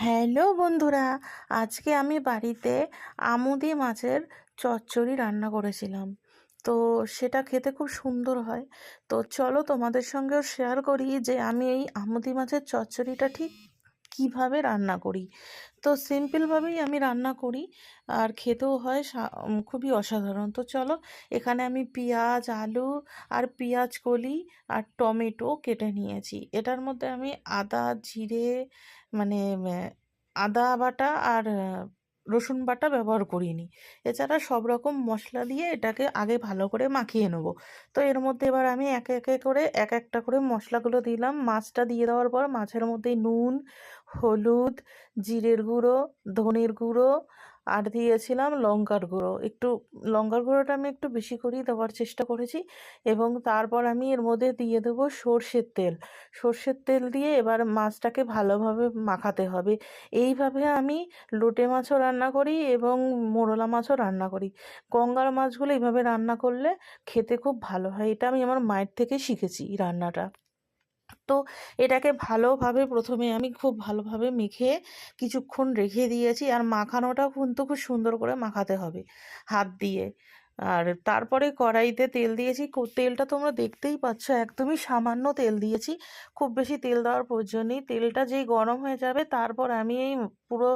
Hello বন্ধুরা, আজকে আমি বাড়িতে আমুদি মাছের চচ্চড়ি রান্না করেছিলাম। তো সেটা খেতে খুব সুন্দর হয়। তো চলো তোমাদের সঙ্গেও শেয়ার করি যে আমি এই আমুদি মাছের চচ্চড়িটা ঠিক কিভাবে রান্না করি। তো সিম্পলভাবেই আমি রান্না করি, আর খেতেও হয় খুবই অসাধারণ। তো চলো, এখানে আমি পেঁয়াজ, আলু আর পেঁয়াজ কলি আর টমেটো কেটে নিয়েছি। এটার মধ্যে আমি আদা, জিরে, মানে আদা বাটা আর রসুন বাটা ব্যবহার করিনি। এছাড়া সব রকম মশলা দিয়ে এটাকে আগে ভালো করে মাখিয়ে নেব। তো এর মধ্যে এবার আমি একে একে করে এক একটা করে মশলাগুলো দিলাম। মাছটা দিয়ে দেওয়ার পর মাছের মধ্যে নুন, হলুদ, জিরের গুঁড়ো, ধনের গুঁড়ো আর দিয়েছিলাম লঙ্কার গুঁড়ো। একটু লঙ্কার গুঁড়োটা আমি একটু বেশি করেই দেওয়ার চেষ্টা করেছি। এবং তারপর আমি এর মধ্যে দিয়ে দেবো সর্ষের তেল। সর্ষের তেল দিয়ে এবার মাছটাকে ভালোভাবে মাখাতে হবে। এইভাবে আমি লোটে মাছও রান্না করি এবং মোরলা মাছও রান্না করি। গঙ্গার মাছগুলো এইভাবে রান্না করলে খেতে খুব ভালো হয়। এটা আমি আমার মায়ের থেকে শিখেছি এই রান্নাটা। তো এটাকে ভালোভাবে প্রথমে আমি খুব ভালোভাবে মেখে কিছুক্ষণ রেখে দিয়েছি। আর মাখানোটাও কিন্তু খুব সুন্দর করে মাখাতে হবে হাত দিয়ে। আর তারপরে কড়াইতে তেল দিয়েছি। তেলটা তোমরা দেখতেই পাচ্ছ, একদমই সামান্য তেল দিয়েছি। খুব বেশি তেল দেওয়ার প্রয়োজন নেই। তেলটা যেই গরম হয়ে যাবে তারপর আমি এই পুরো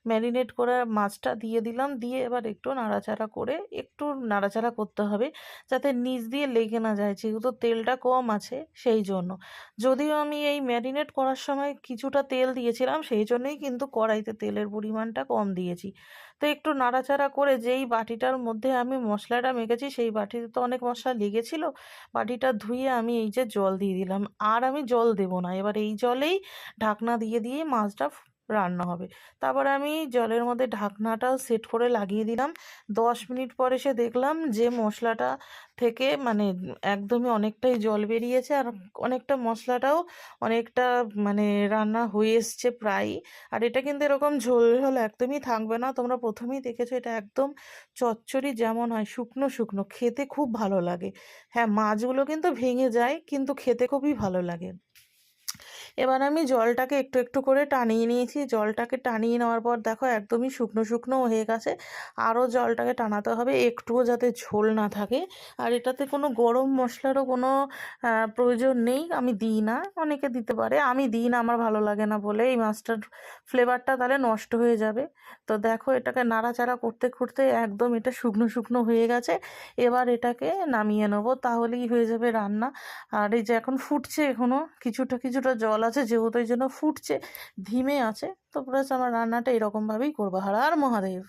ম্যারিনেট করা মাছটা দিয়ে দিলাম। দিয়ে এবার একটু নাড়াচাড়া করে, একটু নাড়াচাড়া করতে হবে যাতে নিচ দিয়ে লেগে না যায়, যেহেতু তেলটা কম আছে সেই জন্য। যদিও আমি এই ম্যারিনেট করার সময় কিছুটা তেল দিয়েছিলাম, সেই জন্যই কিন্তু কড়াইতে তেলের পরিমাণটা কম দিয়েছি। তো একটু নাড়াচাড়া করে যেই বাটিটার মধ্যে আমি মশলাটা মেখেছি সেই বাটিতে তো অনেক মশলা লেগেছিল, বাটিটা ধুয়ে আমি এই যে জল দিয়ে দিলাম। আর আমি জল দেব না, এবার এই জলেই ঢাকনা দিয়ে দিয়ে মাছটা রান্না হবে। তারপরে আমি জলের মধ্যে ঢাকনাটাও সেট করে লাগিয়ে দিলাম। 10 মিনিট পরে এসে দেখলাম যে মশলাটা থেকে একদমই অনেকটাই জল বেরিয়েছে, আর অনেকটা মশলাটাও অনেকটা রান্না হয়ে এসছে প্রায়। আর এটা কিন্তু এরকম ঝোল ঝোল একদমই থাকবে না। তোমরা প্রথমেই দেখেছো এটা একদম চচ্চড়ি যেমন হয় শুকনো শুকনো, খেতে খুব ভালো লাগে। হ্যাঁ, মাছগুলো কিন্তু ভেঙে যায় কিন্তু খেতে খুবই ভালো লাগে। এবার আমি জলটাকে একটু একটু করে টানিয়ে নিয়েছি। জলটাকে টানিয়ে নেওয়ার পর দেখো একদমই শুকনো শুকনো হয়ে গেছে। আরও জলটাকে টানাতে হবে, একটুও যাতে ঝোল না থাকে। আর এটাতে কোনো গরম মশলারও কোনো প্রয়োজন নেই, আমি দিই না। অনেকে দিতে পারে, আমি দিই না, আমার ভালো লাগে না বলে। এই মাছটার ফ্লেভারটা তাহলে নষ্ট হয়ে যাবে। তো দেখো এটাকে নাড়াচাড়া করতে করতে একদম এটা শুকনো শুকনো হয়ে গেছে। এবার এটাকে নামিয়ে নেবো, তাহলেই হয়ে যাবে রান্না। আর এই যে এখন ফুটছে, এখনো কিছুটা কিছুটা জল আছে, যেহেতু এই জন্য ফুটছে, ধিমে আছে। তো প্লাস আমার রান্নাটা এরকম ভাবেই করবো। হর হর মহাদেব।